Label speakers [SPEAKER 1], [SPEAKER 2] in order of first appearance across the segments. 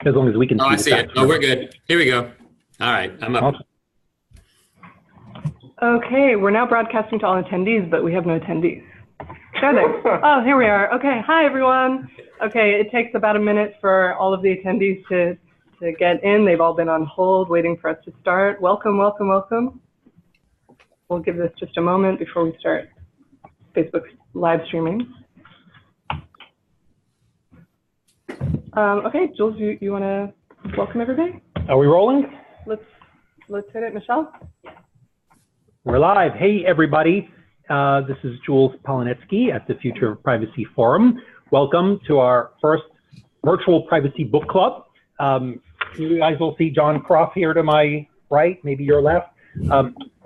[SPEAKER 1] as long as we can see.
[SPEAKER 2] I see it. Oh, we're good. Here we go. All right, I'm up.
[SPEAKER 1] Awesome.
[SPEAKER 3] Okay, we're now broadcasting to all attendees, but we have no attendees. There they are. Oh, here we are. Okay, hi everyone. Okay, it takes about a minute for all of the attendees to get in. They've all been on hold waiting for us to start. Welcome, welcome, welcome. We'll give this just a moment before we start Facebook live streaming. Okay, Jules, you want to welcome everybody?
[SPEAKER 1] Are we rolling?
[SPEAKER 3] Let's hit it, Michelle.
[SPEAKER 1] We're live. Hey, everybody. This is Jules Polonetsky at the Future of Privacy Forum. Welcome to our first virtual privacy book club. You guys will see John Croft here to my right, maybe your left.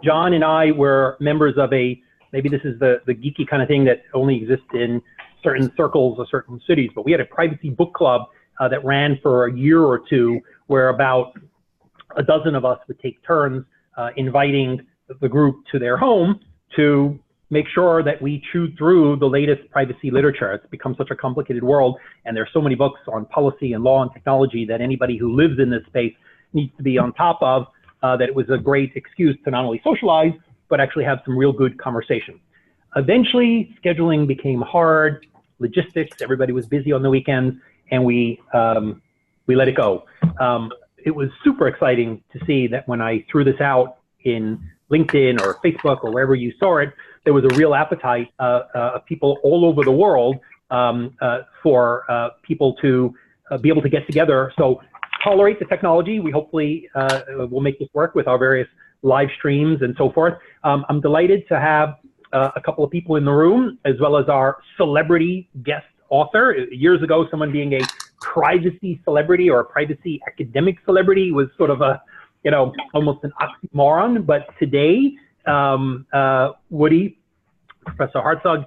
[SPEAKER 1] John and I were members of maybe this is the geeky kind of thing that only exists in certain circles or certain cities, but we had a privacy book club that ran for a year or two, where about a dozen of us would take turns inviting the group to their home to make sure that we chewed through the latest privacy literature. It's become such a complicated world, and there's so many books on policy and law and technology that anybody who lives in this space needs to be on top of, that it was a great excuse to not only socialize, but actually have some real good conversation. Eventually, scheduling became hard, logistics, everybody was busy on the weekends, and we let it go. It was super exciting to see that when I threw this out in LinkedIn or Facebook or wherever you saw it, there was a real appetite of people all over the world for people to be able to get together. So tolerate the technology. We hopefully will make this work with our various live streams and so forth. I'm delighted to have a couple of people in the room, as well as our celebrity guest author. Years ago, someone being a privacy celebrity or a privacy academic celebrity was sort of a, almost an oxymoron. But today, Woody, Professor Hartzog,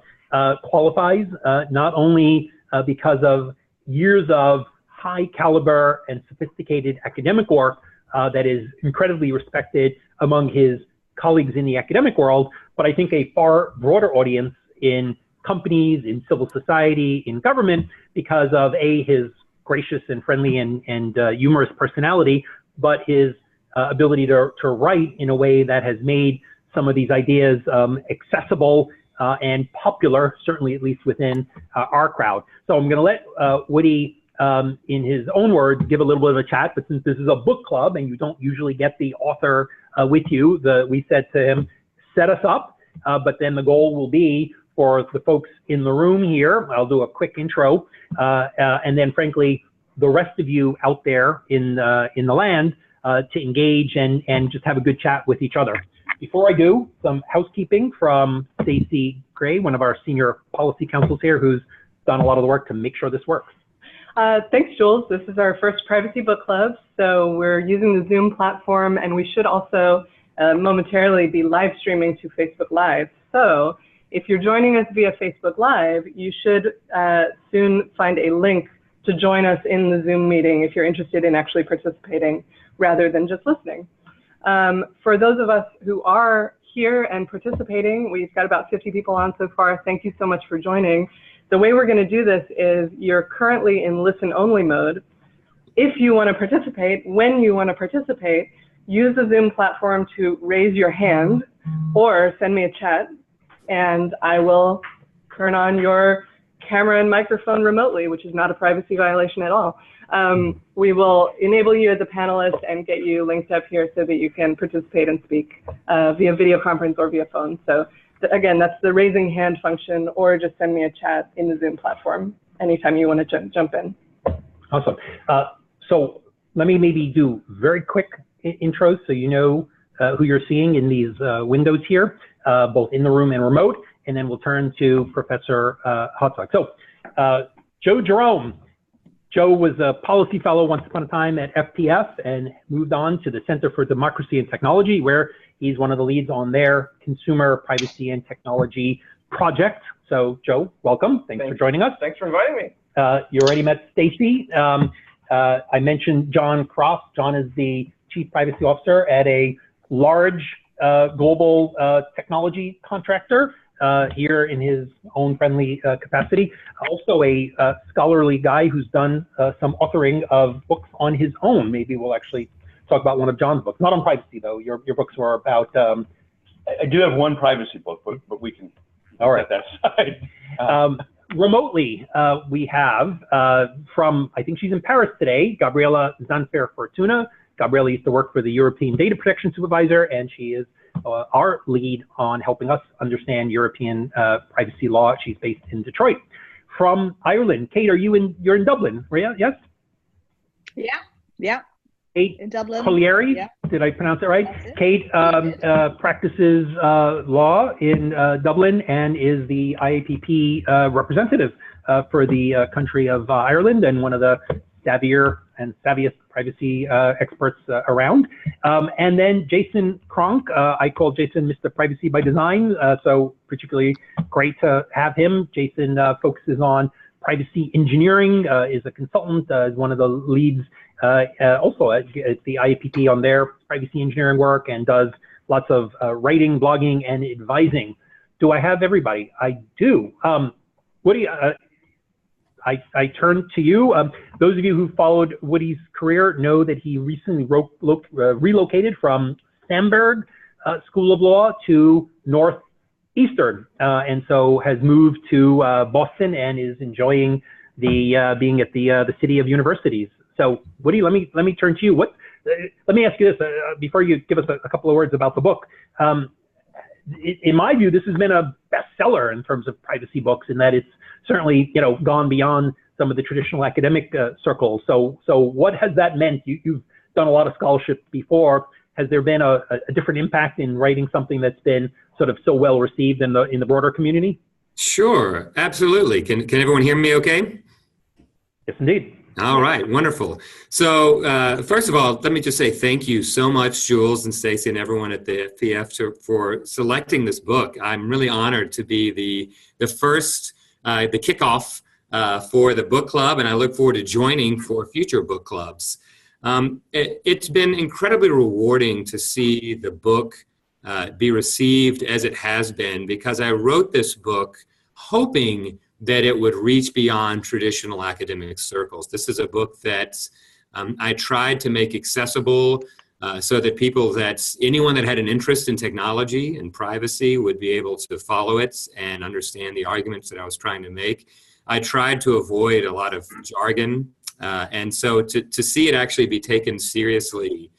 [SPEAKER 1] qualifies not only because of years of high caliber and sophisticated academic work that is incredibly respected among his colleagues in the academic world, but I think a far broader audience in companies, in civil society, in government, because of his gracious and friendly and humorous personality, but his ability to write in a way that has made some of these ideas accessible and popular, certainly at least within our crowd. So I'm going to let Woody, in his own words, give a little bit of a chat, but since this is a book club and you don't usually get the author with you, we said to him, set us up, but then the goal will be for the folks in the room here, I'll do a quick intro, and then frankly, the rest of you out there in the land to engage and just have a good chat with each other. Before I do, some housekeeping from Stacey Gray, one of our senior policy counsels here, who's done a lot of the work to make sure this works.
[SPEAKER 3] Thanks, Jules. This is our first privacy book club, so we're using the Zoom platform, and we should also momentarily be live streaming to Facebook Live. So if you're joining us via Facebook Live, you should soon find a link to join us in the Zoom meeting if you're interested in actually participating rather than just listening. For those of us who are here and participating, we've got about 50 people on so far. Thank you so much for joining. The way we're going to do this is you're currently in listen-only mode. If you want to participate, when you want to participate, use the Zoom platform to raise your hand or send me a chat, and I will turn on your camera and microphone remotely, which is not a privacy violation at all. We will enable you as a panelist and get you linked up here so that you can participate and speak via video conference or via phone. So again, that's the raising hand function, or just send me a chat in the Zoom platform anytime you want to jump in.
[SPEAKER 1] Awesome. So let me maybe do very quick intros so you know who you're seeing in these windows here, both in the room and remote, and then we'll turn to Professor Hartzog. So Joe Jerome. Joe was a policy fellow once upon a time at FPF and moved on to the Center for Democracy and Technology, where he's one of the leads on their consumer privacy and technology project. So Joe, welcome. Thanks for joining us.
[SPEAKER 4] Thanks for inviting me.
[SPEAKER 1] You already met Stacey. I mentioned John Croft. John is the Chief Privacy Officer at a large global technology contractor here in his own friendly capacity. Also a scholarly guy who's done some authoring of books on his own. Maybe we'll actually talk about one of John's books. Not on privacy, though. Your books were about...
[SPEAKER 4] I do have one privacy book, but we can set that aside.
[SPEAKER 1] Remotely, we have from, I think she's in Paris today, Gabriela Zanfer-Fortuna. Gabriela used to work for the European Data Protection Supervisor, and she is our lead on helping us understand European privacy law. She's based in Detroit. From Ireland, Kate, you're in Dublin, Rhea? Yes?
[SPEAKER 5] Yeah.
[SPEAKER 1] Kate
[SPEAKER 5] In Dublin.
[SPEAKER 1] Collieri,
[SPEAKER 5] Yeah.
[SPEAKER 1] Did I pronounce it right? Kate practices law in Dublin and is the IAPP representative for the country of Ireland, and one of the savvier and savviest privacy experts around. And then Jason Kronk, I call Jason Mr. Privacy by Design, so particularly great to have him. Jason focuses on privacy engineering, is a consultant, is one of the leads also at the IAPP on their privacy engineering work, and does lots of writing, blogging, and advising. Do I have everybody? I do. Woody, I turn to you. Those of you who followed Woody's career know that he recently relocated from Sandburg School of Law to Northeastern, and so has moved to Boston and is enjoying the being at the City of Universities. So, Woody, let me turn to you. Let me ask you this before you give us a couple of words about the book. In my view, this has been a bestseller in terms of privacy books, in that it's certainly gone beyond some of the traditional academic circles. So what has that meant? You've done a lot of scholarship before. Has there been a different impact in writing something that's been sort of so well received in the broader community?
[SPEAKER 2] Sure, absolutely. Can everyone hear me okay?
[SPEAKER 1] Yes, indeed.
[SPEAKER 2] All right, wonderful. So first of all, let me just say thank you so much, Jules and Stacy and everyone at the FPF for selecting this book. I'm really honored to be the first, the kickoff for the book club, and I look forward to joining for future book clubs. It's been incredibly rewarding to see the book be received as it has been, because I wrote this book hoping that it would reach beyond traditional academic circles. This is a book that I tried to make accessible so that anyone that had an interest in technology and privacy would be able to follow it and understand the arguments that I was trying to make. I tried to avoid a lot of jargon, and so to see it actually be taken seriously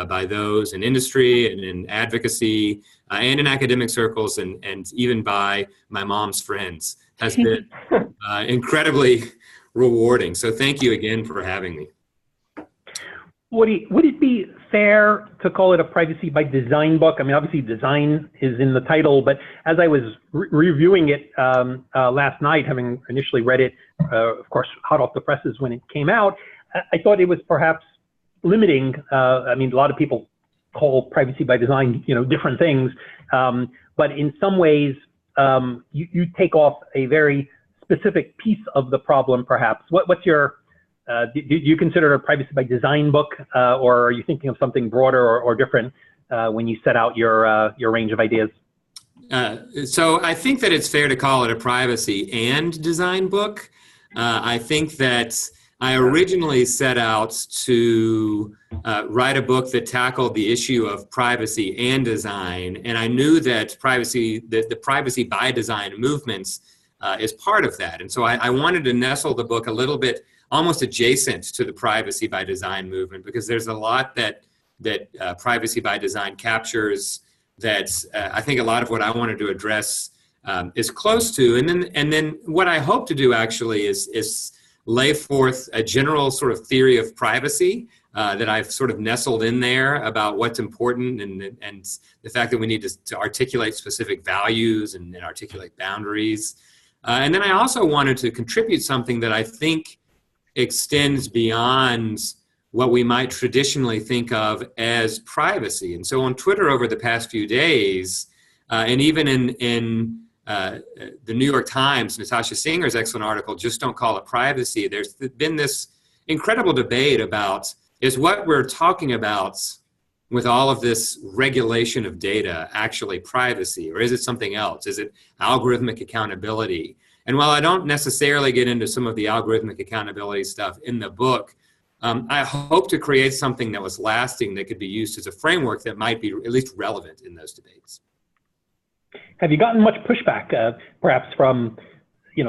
[SPEAKER 2] by those in industry and in advocacy and in academic circles, and even by my mom's friends, has been incredibly rewarding. So thank you again for having me.
[SPEAKER 1] Would it be fair to call it a privacy by design book? I mean, obviously design is in the title, but as I was reviewing it last night, having initially read it, of course, hot off the presses when it came out, I thought it was perhaps limiting. I mean, a lot of people call privacy by design, different things, but in some ways, you take off a very specific piece of the problem, perhaps. What's your, do you consider it a privacy by design book, or are you thinking of something broader or different when you set out your range of ideas?
[SPEAKER 2] So I think that it's fair to call it a privacy and design book. I think that I originally set out to write a book that tackled the issue of privacy and design, and I knew that the privacy by design movements is part of that. And so I wanted to nestle the book a little bit almost adjacent to the privacy by design movement, because there's a lot that privacy by design captures that I think a lot of what I wanted to address is close to. And then what I hope to do actually is lay forth a general sort of theory of privacy that I've sort of nestled in there about what's important, and the fact that we need to articulate specific values and articulate boundaries. And then I also wanted to contribute something that I think extends beyond what we might traditionally think of as privacy. And so on Twitter over the past few days, and even in the New York Times, Natasha Singer's excellent article, Just Don't Call It Privacy, there's been this incredible debate about, is what we're talking about with all of this regulation of data actually privacy, or is it something else? Is it algorithmic accountability? And while I don't necessarily get into some of the algorithmic accountability stuff in the book, I hope to create something that was lasting that could be used as a framework that might be at least relevant in those debates.
[SPEAKER 1] Have you gotten much pushback, perhaps from,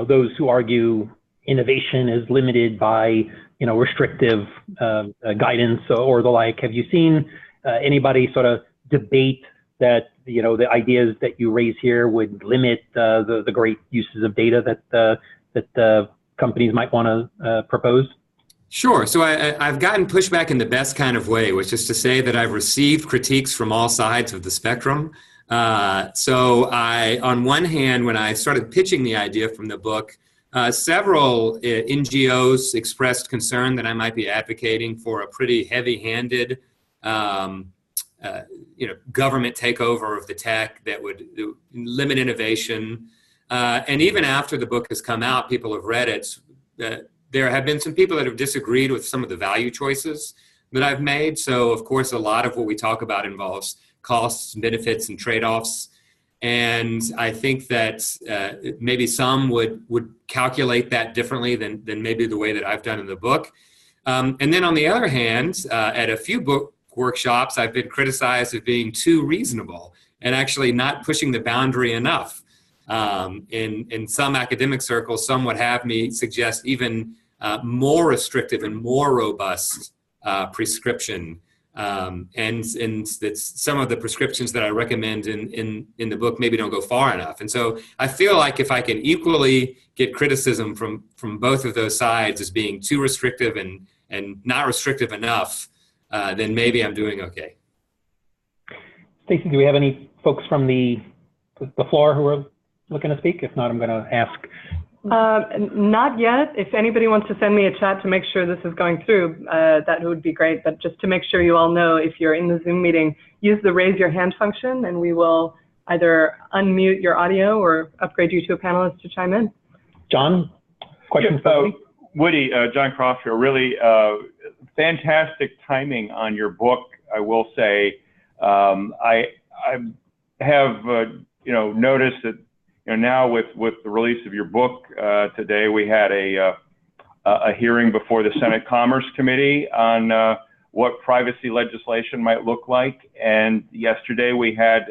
[SPEAKER 1] those who argue innovation is limited by, restrictive guidance or the like? Have you seen anybody sort of debate that, the ideas that you raise here would limit the great uses of data that companies might want to propose?
[SPEAKER 2] Sure. So I've gotten pushback in the best kind of way, which is to say that I've received critiques from all sides of the spectrum. So on one hand, when I started pitching the idea from the book, several NGOs expressed concern that I might be advocating for a pretty heavy-handed, government takeover of the tech that would limit innovation. And even after the book has come out, people have read it. There have been some people that have disagreed with some of the value choices that I've made. So, of course, a lot of what we talk about involves costs, benefits, and trade-offs. And I think that maybe some would calculate that differently than maybe the way that I've done in the book. And then on the other hand, at a few book workshops, I've been criticized as being too reasonable and actually not pushing the boundary enough. In some academic circles, some would have me suggest even more restrictive and more robust prescription. And that some of the prescriptions that I recommend in the book maybe don't go far enough. And so I feel like if I can equally get criticism from both of those sides as being too restrictive and not restrictive enough, then maybe I'm doing okay.
[SPEAKER 1] Stacey, do we have any folks from the floor who are looking to speak? If not, I'm going to ask.
[SPEAKER 3] Not yet. If anybody wants to send me a chat to make sure this is going through, that would be great. But just to make sure you all know, if you're in the Zoom meeting, use the raise your hand function and we will either unmute your audio or upgrade you to a panelist to chime in.
[SPEAKER 1] John, question for Woody?
[SPEAKER 4] Woody, John Croft here. Really fantastic timing on your book, I will say. I have noticed that now with the release of your book today, we had a hearing before the Senate Commerce Committee on what privacy legislation might look like, and yesterday we had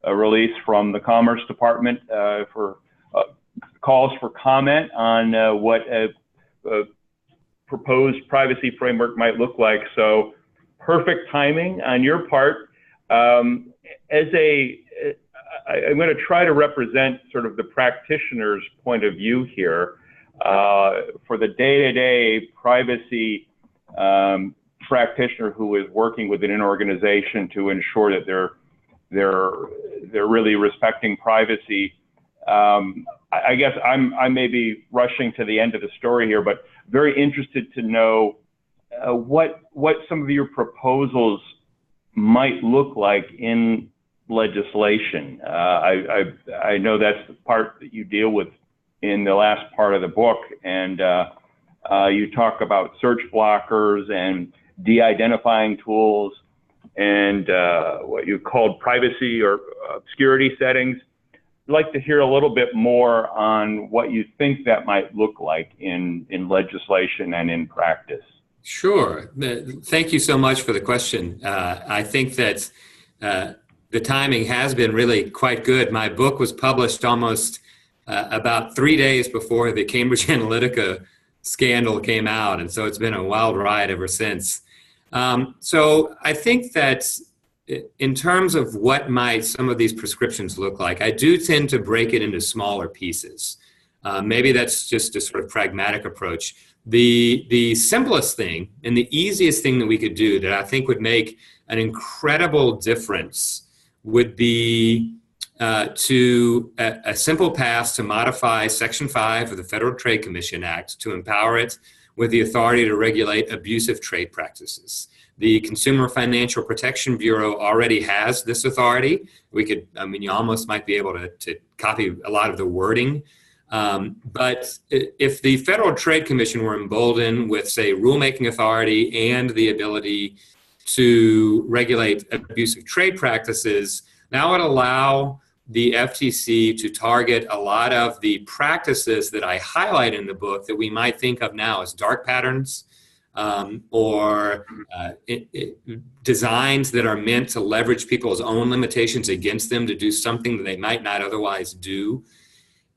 [SPEAKER 4] a release from the Commerce Department for calls for comment on what a proposed privacy framework might look like. So perfect timing on your part. I'm going to try to represent sort of the practitioner's point of view here. For the day-to-day privacy practitioner who is working within an organization to ensure that they're really respecting privacy, I guess I may be rushing to the end of the story here, but very interested to know what some of your proposals might look like in legislation. I know that's the part that you deal with in the last part of the book, and you talk about search blockers and de-identifying tools and what you called privacy or obscurity settings. I'd like to hear a little bit more on what you think that might look like in legislation and in practice.
[SPEAKER 2] Sure. Thank you so much for the question. I think that the timing has been really quite good. My book was published almost about 3 days before the Cambridge Analytica scandal came out, and so it's been a wild ride ever since. So I think that in terms of what might some of these prescriptions look like, I do tend to break it into smaller pieces. Maybe that's just a sort of pragmatic approach. The simplest thing and the easiest thing that we could do that I think would make an incredible difference would be a simple pass to modify Section 5 of the Federal Trade Commission Act to empower it with the authority to regulate abusive trade practices. The Consumer Financial Protection Bureau already has this authority. You almost might be able to copy a lot of the wording. But if the Federal Trade Commission were emboldened with, say, rulemaking authority and the ability to regulate abusive trade practices, that would allow the FTC to target a lot of the practices that I highlight in the book that we might think of now as dark patterns, or designs that are meant to leverage people's own limitations against them to do something that they might not otherwise do.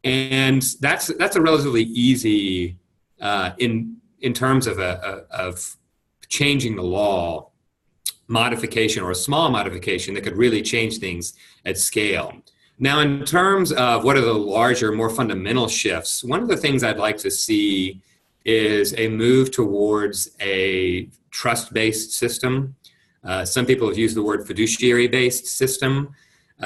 [SPEAKER 2] And that's a relatively easy, in terms of changing the law, modification, or a small modification that could really change things at scale. Now, in terms of what are the larger, more fundamental shifts, one of the things I'd like to see is a move towards a trust-based system. Some people have used the word fiduciary-based system.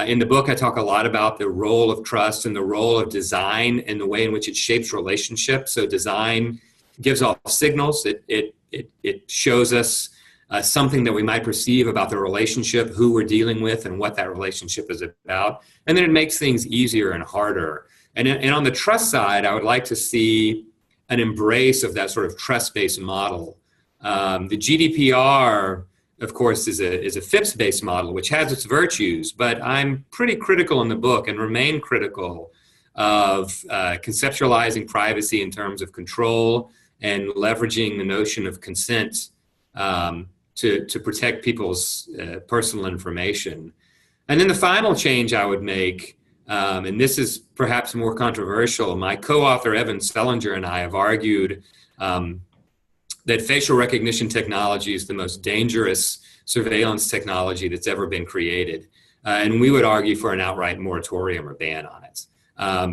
[SPEAKER 2] In the book, I talk a lot about the role of trust and the role of design and the way in which it shapes relationships. So design gives off signals. It shows us something that we might perceive about the relationship, who we're dealing with, and what that relationship is about. And then it makes things easier and harder. And on the trust side, I would like to see an embrace of that sort of trust-based model. The GDPR, of course, is a FIPS-based model, which has its virtues, but I'm pretty critical in the book and remain critical of conceptualizing privacy in terms of control and leveraging the notion of consent to protect people's personal information. And then the final change I would make, and this is perhaps more controversial, my co-author Evan Selinger and I have argued that facial recognition technology is the most dangerous surveillance technology that's ever been created. And we would argue for an outright moratorium or ban on it.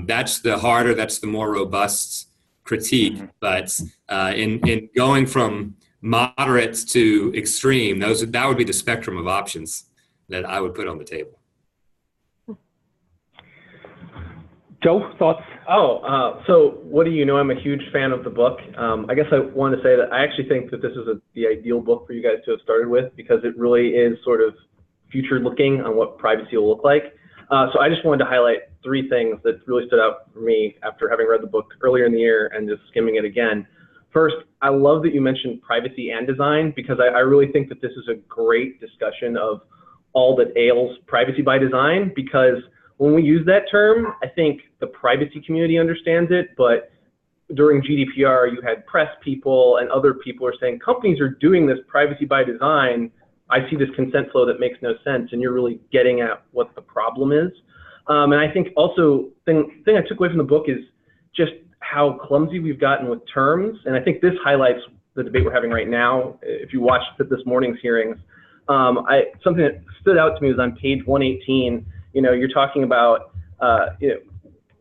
[SPEAKER 2] That's the harder, that's the more robust critique. But in going from moderate to extreme, that would be the spectrum of options that I would put on the table.
[SPEAKER 1] Joe, thoughts?
[SPEAKER 6] So what do you know? I'm a huge fan of the book. I guess I want to say that I actually think that this is the ideal book for you guys to have started with, because it really is sort of future looking on what privacy will look like. So I just wanted to highlight 3 things that really stood out for me after having read the book earlier in the year and just skimming it again. First, I love that you mentioned privacy and design, because I really think that this is a great discussion of all that ails privacy by design, because when we use that term, I think the privacy community understands it, but during GDPR, you had press people and other people are saying, companies are doing this privacy by design. I see this consent flow that makes no sense, and you're really getting at what the problem is. And I think also, thing I took away from the book is just how clumsy we've gotten with terms. And I think this highlights the debate we're having right now. If you watched this morning's hearings, something that stood out to me was on page 118. You're talking about,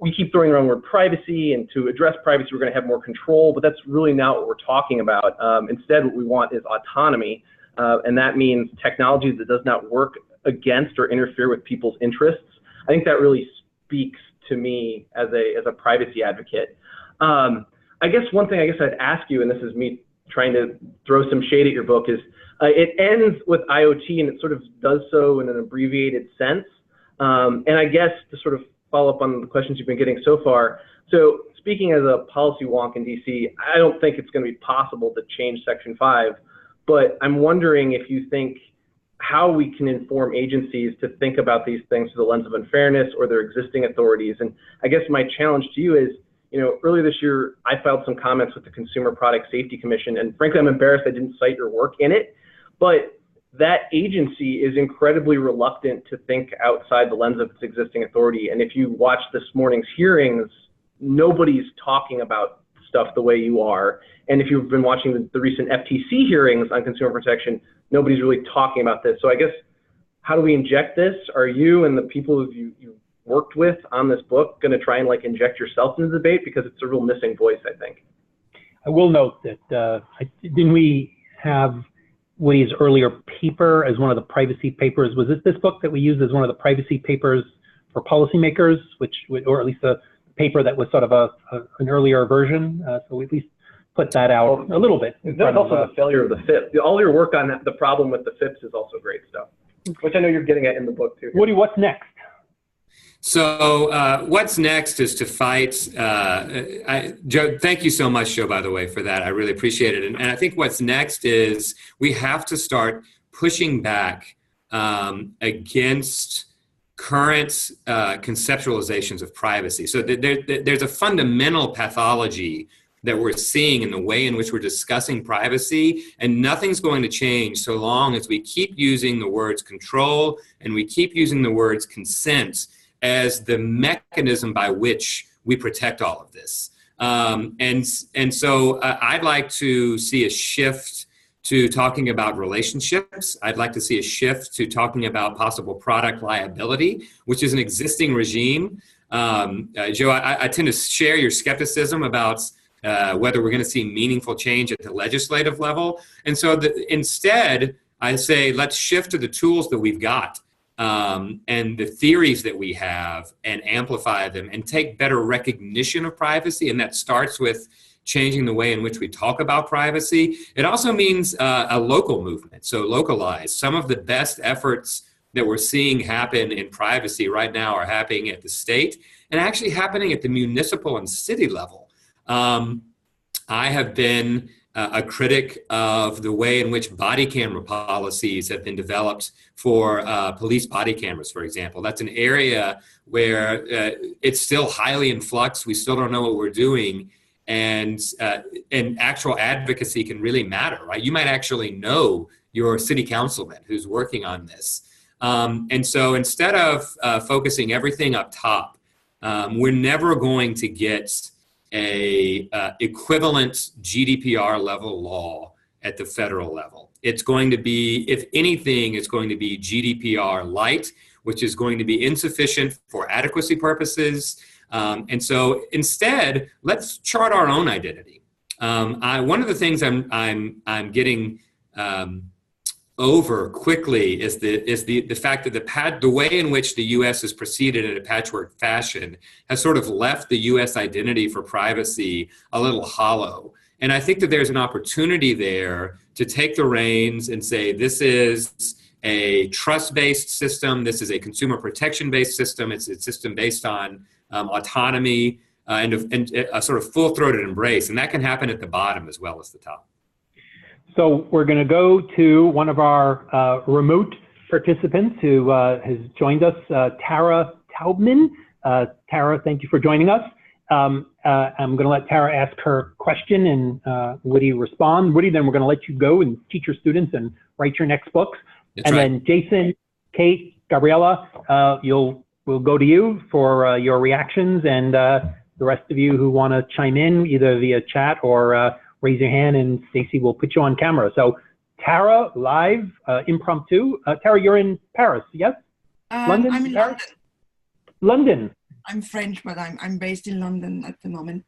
[SPEAKER 6] we keep throwing around the word privacy, and to address privacy, we're going to have more control, but that's really not what we're talking about. Instead, what we want is autonomy, and that means technology that does not work against or interfere with people's interests. I think that really speaks to me as a privacy advocate. I guess one thing I'd ask you, and this is me trying to throw some shade at your book, is it ends with IoT, and it sort of does so in an abbreviated sense. And I guess to sort of follow up on the questions you've been getting so far, so speaking as a policy wonk in DC, I don't think it's going to be possible to change Section 5, but I'm wondering if you think how we can inform agencies to think about these things through the lens of unfairness or their existing authorities. And I guess my challenge to you is, earlier this year, I filed some comments with the Consumer Product Safety Commission, and frankly, I'm embarrassed I didn't cite your work in it, but that agency is incredibly reluctant to think outside the lens of its existing authority. And if you watch this morning's hearings, nobody's talking about stuff the way you are. And if you've been watching the recent FTC hearings on consumer protection, nobody's really talking about this. So I guess, how do we inject this? Are you and the people you worked with on this book going to try and inject yourself into the debate? Because it's a real missing voice, I think.
[SPEAKER 1] I will note that, didn't we have Woody's earlier paper as one of the privacy papers? Was it this book that we used as one of the privacy papers for policymakers, or at least a paper that was sort of an earlier version? So we at least put that out a little bit.
[SPEAKER 6] That's also the failure of the FIPS. All your work on the problem with the FIPS is also great stuff, which I know you're getting at in the book too.
[SPEAKER 1] Woody, what's next?
[SPEAKER 2] So what's next is to fight. Joe, thank you so much, Joe, by the way, for that. I really appreciate it. And I think what's next is we have to start pushing back against current conceptualizations of privacy. So there's a fundamental pathology that we're seeing in the way in which we're discussing privacy, and nothing's going to change so long as we keep using the words control and we keep using the words consent as the mechanism by which we protect all of this. And so I'd like to see a shift to talking about relationships. I'd like to see a shift to talking about possible product liability, which is an existing regime. Joe, I tend to share your skepticism about whether we're going to see meaningful change at the legislative level. And so instead, I say, let's shift to the tools that we've got and the theories that we have and amplify them and take better recognition of privacy. And that starts with changing the way in which we talk about privacy. It also means a local movement, so localized. Some of the best efforts that we're seeing happen in privacy right now are happening at the state and actually happening at the municipal and city level. I have been a critic of the way in which body camera policies have been developed for police body cameras, for example. That's an area where it's still highly in flux. We still don't know what we're doing. And actual advocacy can really matter, right? You might actually know your city councilman who's working on this. And so instead of focusing everything up top, we're never going to get a equivalent GDPR level law at the federal level. It's going to be, if anything, it's going to be GDPR light, which is going to be insufficient for adequacy purposes. And so instead, let's chart our own identity. One of the things I'm getting over quickly is the fact that the way in which the U.S. has proceeded in a patchwork fashion has sort of left the U.S. identity for privacy a little hollow. And I think that there's an opportunity there to take the reins and say, this is a trust-based system, this is a consumer protection-based system, it's a system based on autonomy and a sort of full-throated embrace. And that can happen at the bottom as well as the top.
[SPEAKER 1] So we're going to go to one of our remote participants who has joined us, Tara Taubman. Tara, thank you for joining us. I'm going to let Tara ask her question and Woody respond. Woody, then we're going to let you go and teach your students and write your next books.
[SPEAKER 2] That's
[SPEAKER 1] and
[SPEAKER 2] right.
[SPEAKER 1] Then Jason, Kate, Gabriella, we'll go to you for your reactions, and the rest of you who want to chime in either via chat or raise your hand, and Stacy will put you on camera. So Tara, live, impromptu. Tara, you're in Paris, yes? London?
[SPEAKER 7] I'm in
[SPEAKER 1] Paris?
[SPEAKER 7] London.
[SPEAKER 1] London.
[SPEAKER 7] I'm French, but I'm based in London at the moment.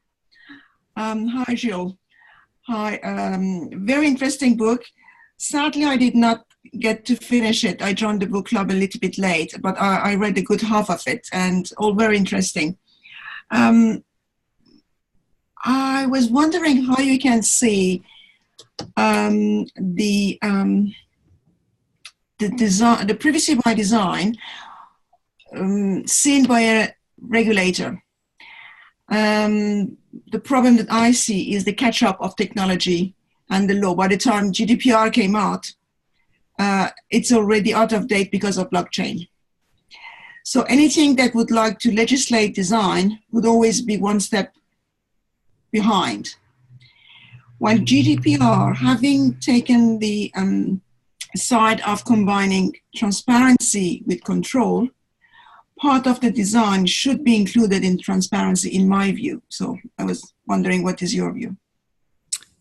[SPEAKER 7] Hi, Jill. Hi. Very interesting book. Sadly, I did not get to finish it. I joined the book club a little bit late, but I read a good half of it, and all very interesting. I was wondering how you can see the privacy by design seen by a regulator. The problem that I see is the catch-up of technology and the law. By the time GDPR came out, it's already out of date because of blockchain. So anything that would like to legislate design would always be one step behind. While GDPR, having taken the side of combining transparency with control, part of the design should be included in transparency, in my view. So I was wondering, what is your view?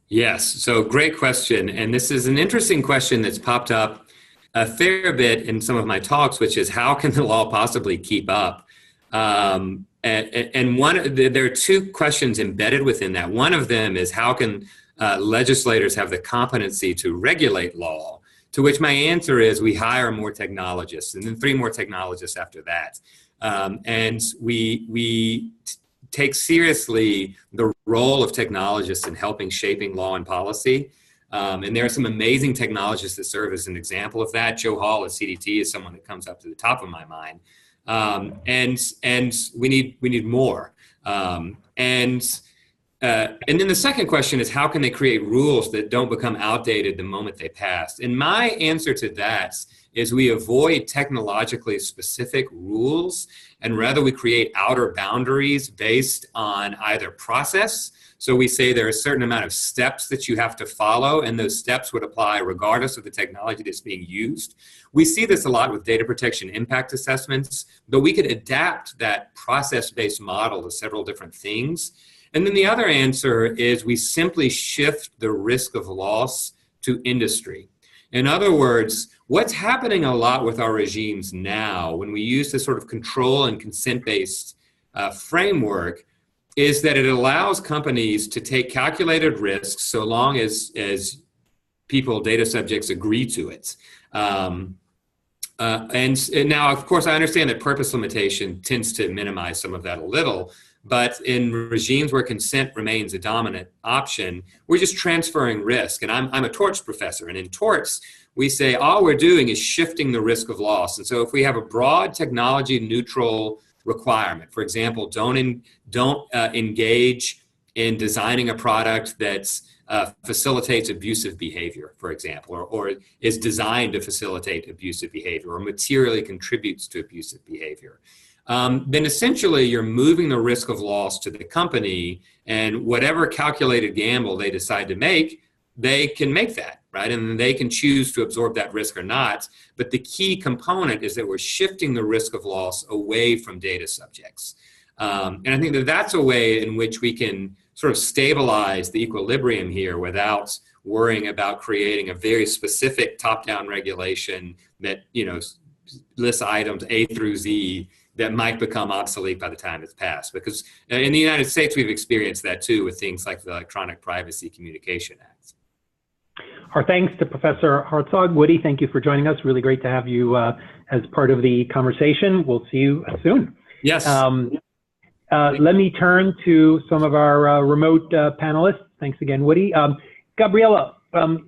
[SPEAKER 2] Yes, so great question. And this is an interesting question that's popped up a fair bit in some of my talks, which is how can the law possibly keep up? And there are two questions embedded within that. One of them is how can legislators have the competency to regulate law? To which my answer is we hire more technologists, and then 3 more technologists after that. And we take seriously the role of technologists in helping shaping law and policy. And there are some amazing technologists that serve as an example of that. Joe Hall at CDT is someone that comes up to the top of my mind. And we need more. And and then the second question is, how can they create rules that don't become outdated the moment they pass? And my answer to that is we avoid technologically specific rules, and rather we create outer boundaries based on either process. So we say there are a certain amount of steps that you have to follow, and those steps would apply regardless of the technology that's being used. We see this a lot with data protection impact assessments, but we could adapt that process-based model to several different things. And then the other answer is we simply shift the risk of loss to industry. In other words, what's happening a lot with our regimes now, when we use this sort of control and consent-based framework, is that it allows companies to take calculated risks so long as people, data subjects, agree to it. And now, of course, I understand that purpose limitation tends to minimize some of that a little, but in regimes where consent remains a dominant option, we're just transferring risk. And I'm a torts professor, and in torts, we say all we're doing is shifting the risk of loss. And so if we have a broad technology neutral requirement, for example, don't engage in designing a product that facilitates abusive behavior, for example, or is designed to facilitate abusive behavior or materially contributes to abusive behavior. Then essentially you're moving the risk of loss to the company, and whatever calculated gamble they decide to make, they can make that, right? And they can choose to absorb that risk or not. But the key component is that we're shifting the risk of loss away from data subjects. And I think that that's a way in which we can sort of stabilize the equilibrium here without worrying about creating a very specific top-down regulation that, you know, lists items A through Z that might become obsolete by the time it's passed. Because in the United States, we've experienced that too with things like the Electronic Privacy Communication Act.
[SPEAKER 1] Our thanks to Professor Hartzog. Woody, thank you for joining us. Really great to have you as part of the conversation. We'll see you soon.
[SPEAKER 2] Yes.
[SPEAKER 1] Let me turn to some of our remote panelists. Thanks again, Woody. Gabriela,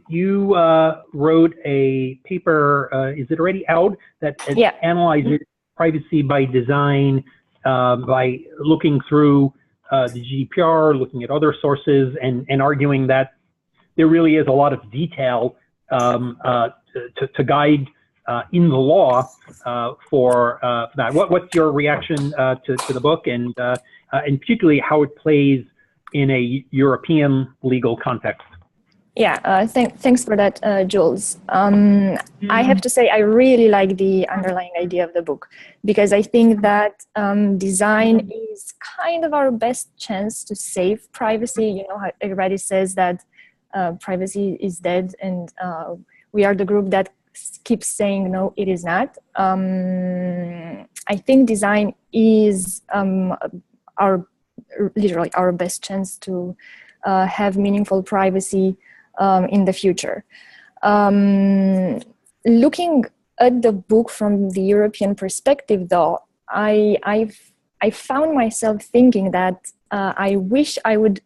[SPEAKER 1] you wrote a paper, is it already out, that analyzes privacy by design by looking through the GDPR, looking at other sources, and arguing that there really is a lot of detail to guide in the law for that. What's your reaction to the book, and particularly how it plays in a European legal context?
[SPEAKER 8] Yeah, thanks for that, Jules. I have to say I really like the underlying idea of the book, because I think that design is kind of our best chance to save privacy. You know, how everybody says that privacy is dead, and we are the group that keeps saying no, it is not. I think design is literally our best chance to have meaningful privacy in the future. Looking at the book from the European perspective, though, I found myself thinking that I wish I would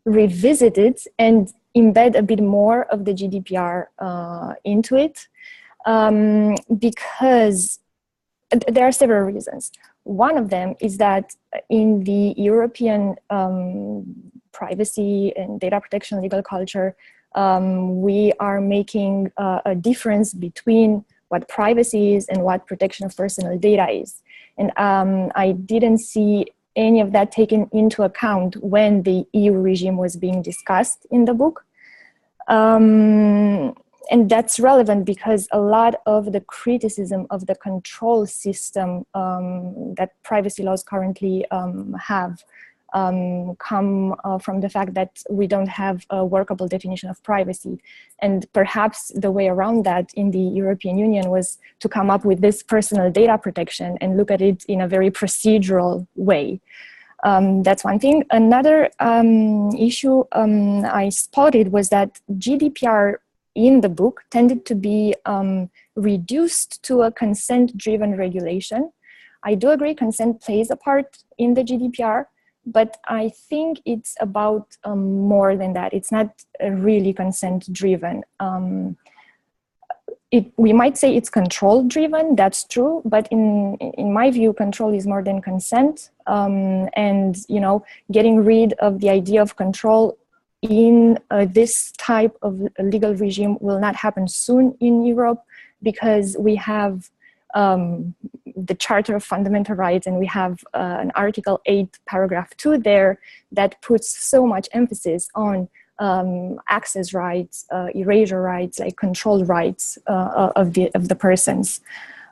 [SPEAKER 8] revisit it and embed a bit more of the GDPR into it, because there are several reasons. One of them is that in the European privacy and data protection legal culture, we are making a difference between what privacy is and what protection of personal data is. And I didn't see any of that taken into account when the EU regime was being discussed in the book. And that's relevant because a lot of the criticism of the control system that privacy laws currently have come from the fact that we don't have a workable definition of privacy. And perhaps the way around that in the European Union was to come up with this personal data protection and look at it in a very procedural way. That's one thing. Another issue I spotted was that GDPR in the book tended to be reduced to a consent-driven regulation. I do agree consent plays a part in the GDPR, but I think it's about more than that. It's not really consent-driven. we might say it's control driven, that's true, but in my view, control is more than consent. And, you know, getting rid of the idea of control in this type of legal regime will not happen soon in Europe, because we have the Charter of Fundamental Rights, and we have an Article 8, Paragraph 2 there that puts so much emphasis on access rights, erasure rights, like control rights of the persons.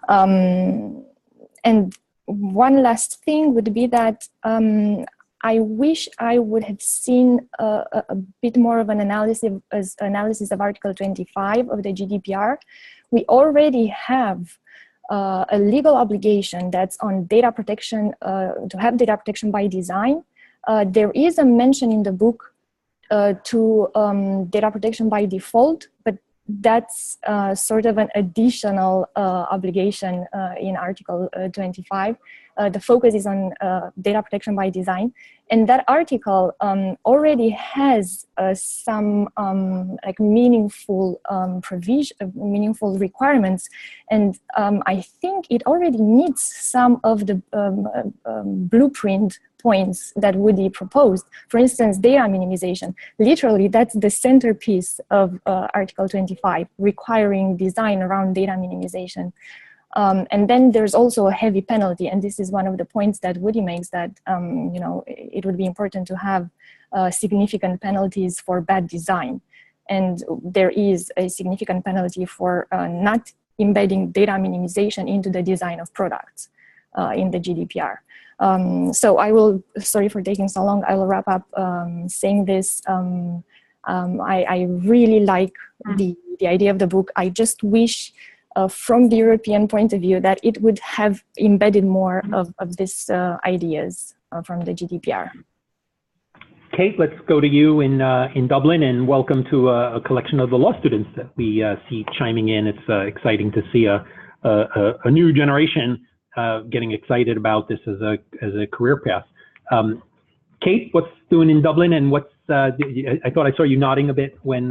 [SPEAKER 8] And one last thing would be that I wish I would have seen a bit more of an analysis of Article 25 of the GDPR. We already have a legal obligation that's on data protection, to have data protection by design. There is a mention in the book to data protection by default, but that's sort of an additional obligation in Article 25. The focus is on data protection by design. And that article already has some like meaningful meaningful requirements. And I think it already meets some of the blueprint points that Woody proposed. For instance, data minimization. Literally, that's the centerpiece of Article 25, requiring design around data minimization. And then there's also a heavy penalty, and this is one of the points that Woody makes, that you know, it would be important to have significant penalties for bad design. And there is a significant penalty for not embedding data minimization into the design of products in the GDPR. So I will, sorry for taking so long, I will wrap up saying this. I really like the idea of the book. I just wish from the European point of view that it would have embedded more of these ideas from the GDPR.
[SPEAKER 1] Kate, let's go to you in Dublin, and welcome to a collection of the law students that we see chiming in. It's exciting to see a new generation getting excited about this as a career path. Kate, what's doing in Dublin, and what's I thought I saw you nodding a bit when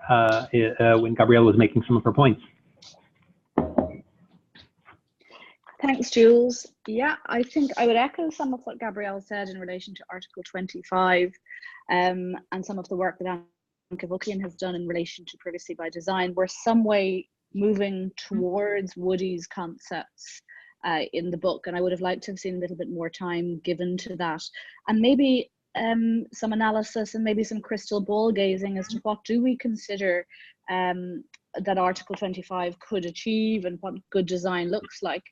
[SPEAKER 1] Gabrielle was making some of her points.
[SPEAKER 5] Thanks, Jules. Yeah, I think I would echo some of what Gabrielle said in relation to Article 25 and some of the work that Anne Cavoukian has done in relation to privacy by design. We're some way moving towards Woody's concepts in the book, and I would have liked to have seen a little bit more time given to that, and maybe some analysis and maybe some crystal ball gazing as to what do we consider that Article 25 could achieve and what good design looks like.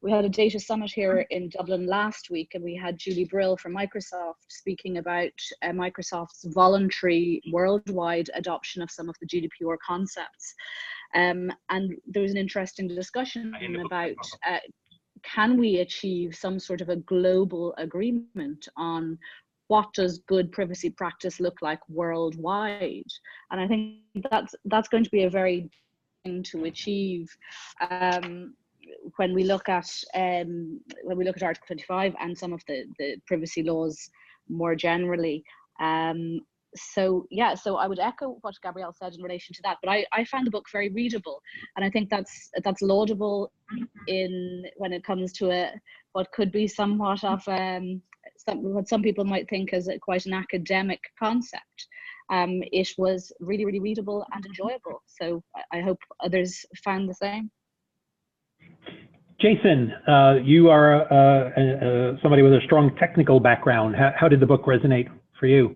[SPEAKER 5] We had a data summit here in Dublin last week, and we had Julie Brill from Microsoft speaking about Microsoft's voluntary worldwide adoption of some of the GDPR concepts. And there was an interesting discussion about can we achieve some sort of a global agreement on what does good privacy practice look like worldwide? And I think that's going to be a very thing to achieve. When we look at Article 25 and some of the privacy laws more generally. So I would echo what Gabrielle said in relation to that, but I found the book very readable, and I think that's laudable when it comes to what could be somewhat of what some people might think as quite an academic concept. It was really, really readable and enjoyable, so I hope others found the same.
[SPEAKER 1] Jason, you are somebody with a strong technical background. How did the book resonate for you?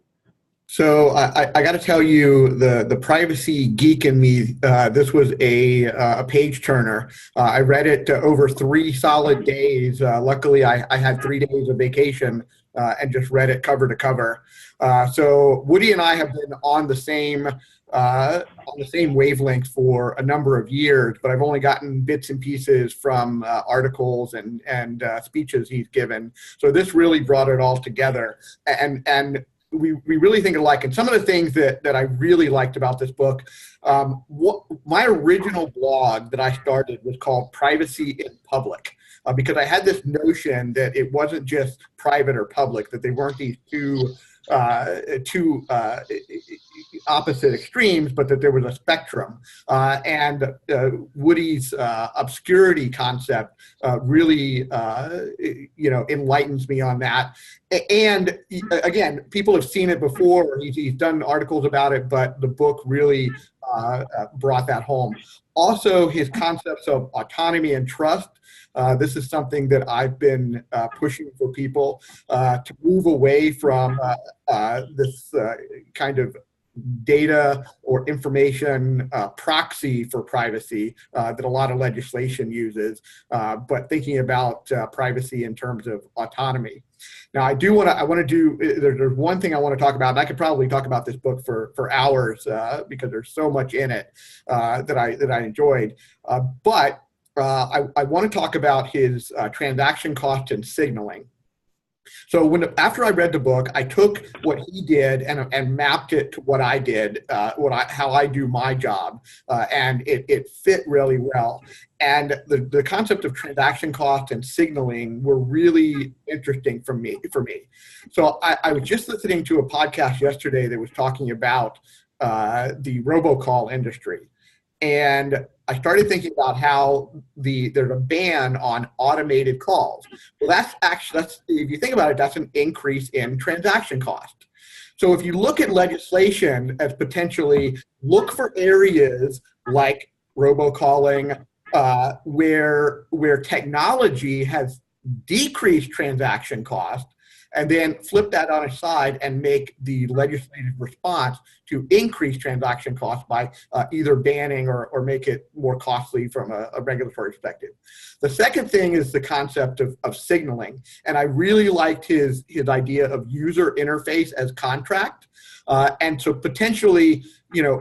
[SPEAKER 9] So I got to tell you, the privacy geek in me, this was a page turner. I read it over 3 solid days. Luckily, I had 3 days of vacation and just read it cover to cover. So Woody and I have been on the same wavelength for a number of years, but I've only gotten bits and pieces from articles and speeches he's given. So this really brought it all together, and we really think alike. And some of the things that I really liked about this book, my original blog that I started was called Privacy in Public, because I had this notion that it wasn't just private or public, that they weren't these two opposite extremes, but that there was a spectrum. And Woody's obscurity concept really, enlightens me on that. And again, people have seen it before. He's done articles about it, but the book really brought that home. Also, his concepts of autonomy and trust. This is something that I've been pushing for people to move away from this kind of data or information proxy for privacy that a lot of legislation uses, but thinking about privacy in terms of autonomy. Now, I want to do, there's one thing I want to talk about, and I could probably talk about this book for hours because there's so much in it that I enjoyed. But I want to talk about his transaction cost and signaling. So after I read the book, I took what he did and mapped it to what I did, how I do my job, and it fit really well. And the concept of transaction cost and signaling were really interesting for me. So I was just listening to a podcast yesterday that was talking about the robocall industry. And I started thinking about how there's a ban on automated calls. Well, that's if you think about it, that's an increase in transaction cost. So if you look at legislation as potentially look for areas like robocalling, where technology has decreased transaction cost, and then flip that on its side and make the legislative response to increase transaction costs by either banning or make it more costly from a regulatory perspective. The second thing is the concept of signaling. And I really liked his idea of user interface as contract. And so potentially,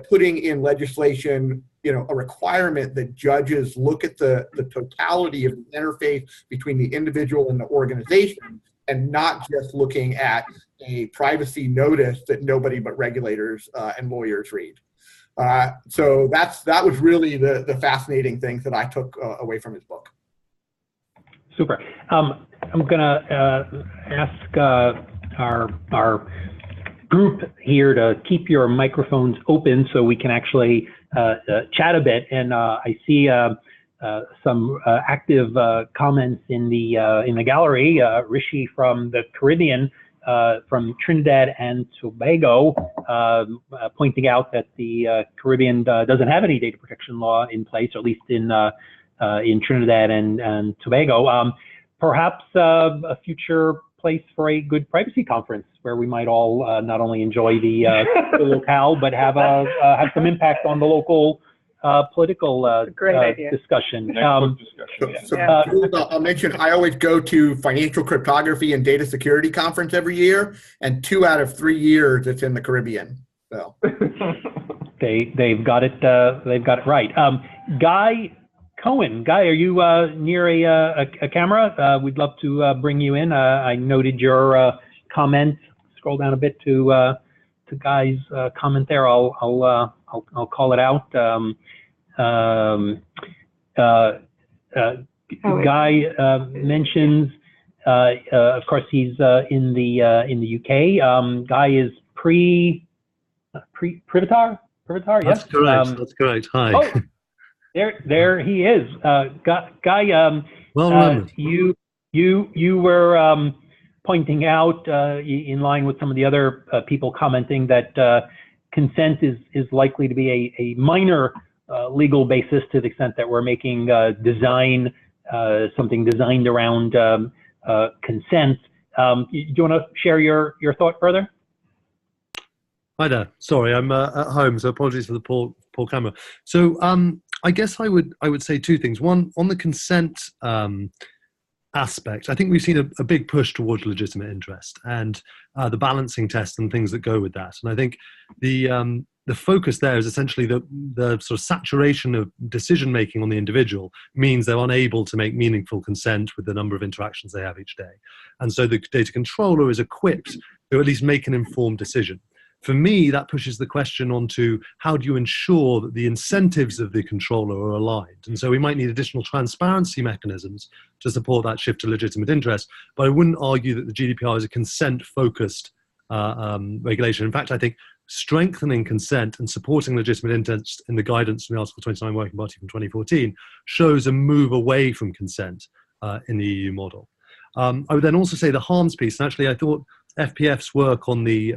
[SPEAKER 9] putting in legislation, a requirement that judges look at the totality of the interface between the individual and the organization, and not just looking at a privacy notice that nobody but regulators and lawyers read. So that was really the fascinating things that I took away from his book.
[SPEAKER 1] Super. I'm going to ask our group here to keep your microphones open so we can actually chat a bit. And I see some active comments in the gallery. Rishi from the Caribbean, from Trinidad and Tobago, pointing out that the Caribbean doesn't have any data protection law in place, or at least in Trinidad and Tobago. Perhaps a future place for a good privacy conference where we might all not only enjoy the locale, but have some impact on the local political discussion.
[SPEAKER 9] I'll mention I always go to Financial Cryptography and Data Security Conference every year, and 2 out of 3 years it's in the Caribbean. So
[SPEAKER 1] they've got it right. Guy Cohen, Guy, are you near a camera? We'd love to bring you in. I noted your comment. Scroll down a bit to Guy's comment there. I'll call it out. Guy mentions, of course, he's in the UK. Guy is Privatar. Privatar, yes.
[SPEAKER 10] That's correct. That's correct. Hi.
[SPEAKER 1] Oh, there he is. Guy,
[SPEAKER 10] well remembered.
[SPEAKER 1] You were pointing out, in line with some of the other people commenting, that consent is likely to be a minor legal basis to the extent that we're making something designed around consent. Do you want to share your thought further?
[SPEAKER 10] Hi there. Sorry, I'm at home, so apologies for the poor camera. So I guess I would say 2 things. One, on the consent aspect, I think we've seen a big push towards legitimate interest and the balancing test and things that go with that. And I think the focus there is essentially the sort of saturation of decision making on the individual means they're unable to make meaningful consent with the number of interactions they have each day. And so the data controller is equipped to at least make an informed decision. For me, that pushes the question onto how do you ensure that the incentives of the controller are aligned? And so we might need additional transparency mechanisms to support that shift to legitimate interest. But I wouldn't argue that the GDPR is a consent-focused regulation. In fact, I think strengthening consent and supporting legitimate interest in the guidance from the Article 29 Working Party from 2014 shows a move away from consent in the EU model. I would then also say the harms piece, and actually I thought FPF's work on the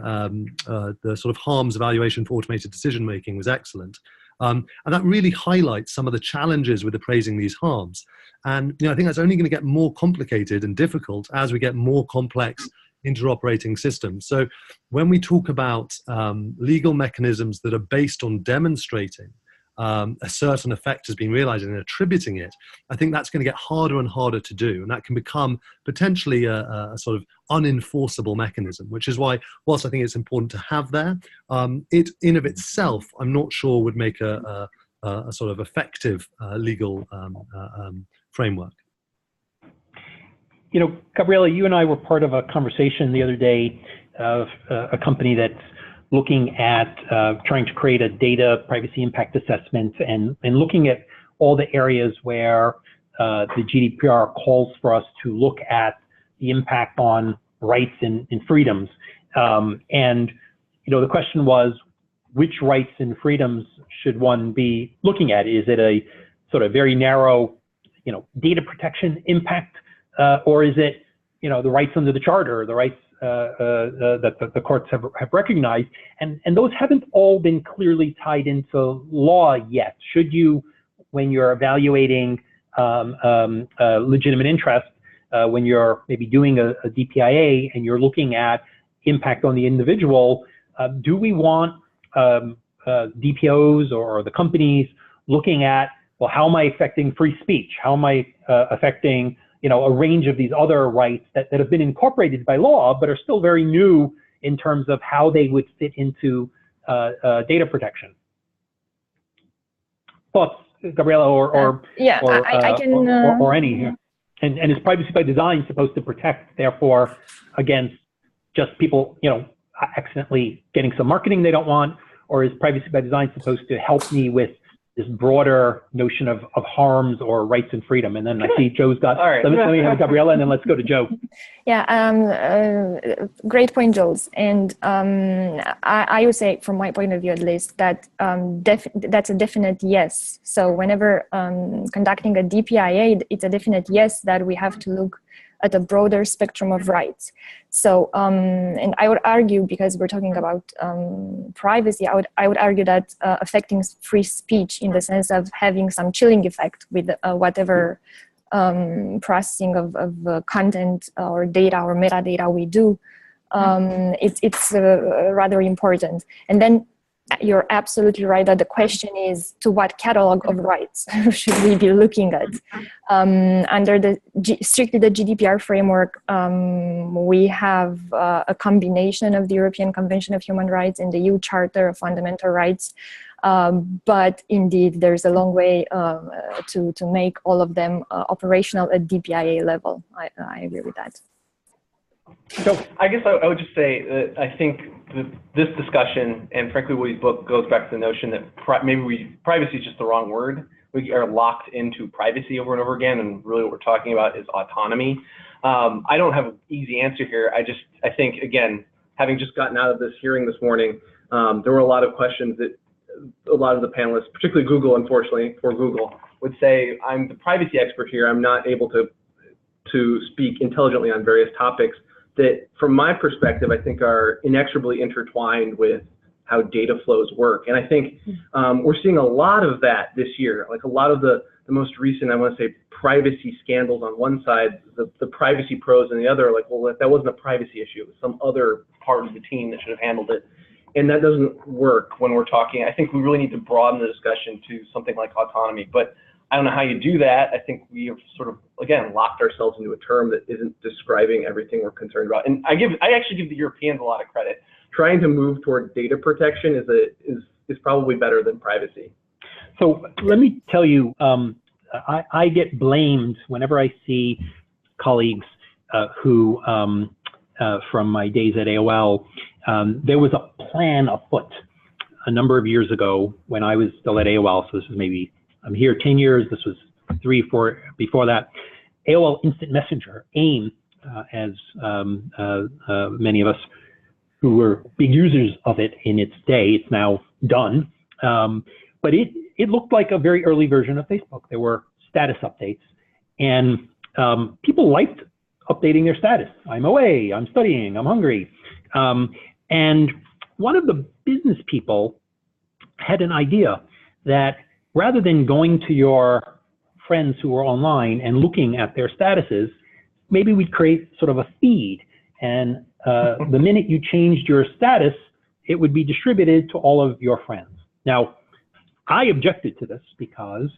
[SPEAKER 10] sort of harms evaluation for automated decision making was excellent. And that really highlights some of the challenges with appraising these harms. And I think that's only going to get more complicated and difficult as we get more complex interoperating systems. So when we talk about legal mechanisms that are based on demonstrating a certain effect has been realized and attributing it, I think that's going to get harder and harder to do. And that can become potentially a sort of unenforceable mechanism, which is why, whilst I think it's important to have there, it in of itself, I'm not sure would make a sort of effective legal framework.
[SPEAKER 1] Gabriela, you and I were part of a conversation the other day of a company that's looking at trying to create a data privacy impact assessment and looking at all the areas where the GDPR calls for us to look at the impact on rights and freedoms. And the question was, which rights and freedoms should one be looking at? Is it a sort of very narrow, data protection impact, or is it, the rights under the Charter, the rights that the courts have recognized, and those haven't all been clearly tied into law yet. Should you, when you're evaluating legitimate interest, when you're maybe doing a DPIA and you're looking at impact on the individual, do we want DPOs or the companies looking at, well, how am I affecting free speech? How am I affecting a range of these other rights that have been incorporated by law, but are still very new in terms of how they would fit into data protection? Thoughts, Gabriela, or any here? And is privacy by design supposed to protect, therefore, against just people, accidentally getting some marketing they don't want, or is privacy by design supposed to help me with this broader notion of harms or rights and freedom? And then I see Joe's got, all right. Let me have Gabriela, and then let's go to Joe.
[SPEAKER 8] Yeah, great point, Jules. And I would say, from my point of view at least, that that's a definite yes. So whenever conducting a DPIA, it's a definite yes that we have to look at a broader spectrum of rights. So, and I would argue, because we're talking about privacy, I would argue that affecting free speech in the sense of having some chilling effect with whatever processing of content or data or metadata we do, it's rather important. And then you're absolutely right that the question is, to what catalog of rights should we be looking at? Under strictly the GDPR framework, we have a combination of the European Convention of Human Rights and the EU Charter of Fundamental Rights. But indeed, there's a long way to make all of them operational at DPIA level. I agree with that.
[SPEAKER 6] So I guess I would just say that I think this discussion, and frankly Woody's book, goes back to the notion that privacy is just the wrong word. We are locked into privacy over and over again, and really what we're talking about is autonomy. I don't have an easy answer here. I think, again, having just gotten out of this hearing this morning, there were a lot of questions that a lot of the panelists, particularly Google, unfortunately, for Google, would say, I'm the privacy expert here. I'm not able to speak intelligently on various topics that, from my perspective, I think are inexorably intertwined with how data flows work. And I think we're seeing a lot of that this year, like a lot of the most recent, I want to say, privacy scandals on one side, the privacy pros on the other, like, well, that wasn't a privacy issue. It was some other part of the team that should have handled it. And that doesn't work when we're talking. I think we really need to broaden the discussion to something like autonomy. But I don't know how you do that. I think we have sort of, again, locked ourselves into a term that isn't describing everything we're concerned about. And I actually give the Europeans a lot of credit. Trying to move toward data protection is probably better than privacy.
[SPEAKER 1] So let me tell you, I get blamed whenever I see colleagues who, from my days at AOL, there was a plan afoot a number of years ago when I was still at AOL. So this was maybe, I'm here 10 years. This was 3, 4 before that. AOL Instant Messenger, AIM, as many of us who were big users of it in its day. It's now done. But it looked like a very early version of Facebook. There were status updates, and people liked updating their status. I'm away, I'm studying, I'm hungry. And one of the business people had an idea that rather than going to your friends who are online and looking at their statuses, maybe we'd create sort of a feed. And the minute you changed your status, it would be distributed to all of your friends. Now, I objected to this because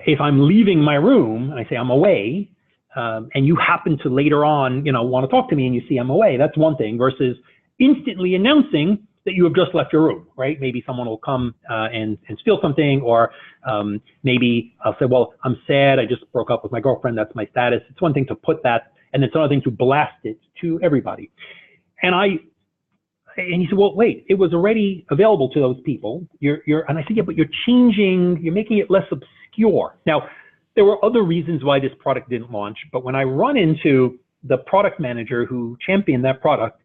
[SPEAKER 1] if I'm leaving my room and I say I'm away, and you happen to later on, want to talk to me and you see I'm away, that's one thing, versus instantly announcing that you have just left your room, right? Maybe someone will come and steal something, or maybe I'll say, well, I'm sad, I just broke up with my girlfriend, that's my status. It's one thing to put that, and it's another thing to blast it to everybody. And he said, well, wait, it was already available to those people. And I said, yeah, but you're making it less obscure. Now, there were other reasons why this product didn't launch, but when I run into the product manager who championed that product,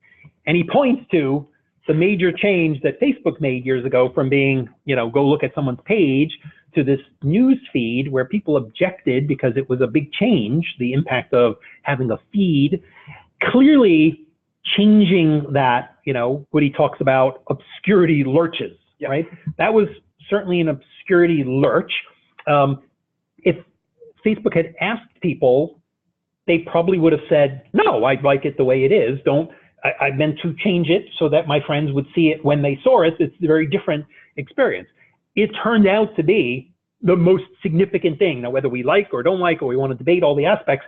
[SPEAKER 1] and he points to the major change that Facebook made years ago from being, go look at someone's page, to this news feed where people objected because it was a big change, the impact of having a feed, clearly changing that, what he talks about, obscurity lurches, right? That was certainly an obscurity lurch. If Facebook had asked people, they probably would have said, no, I'd like it the way it is. I meant to change it so that my friends would see it when they saw it. It's a very different experience. It turned out to be the most significant thing. Now, whether we like or don't like, or we want to debate all the aspects,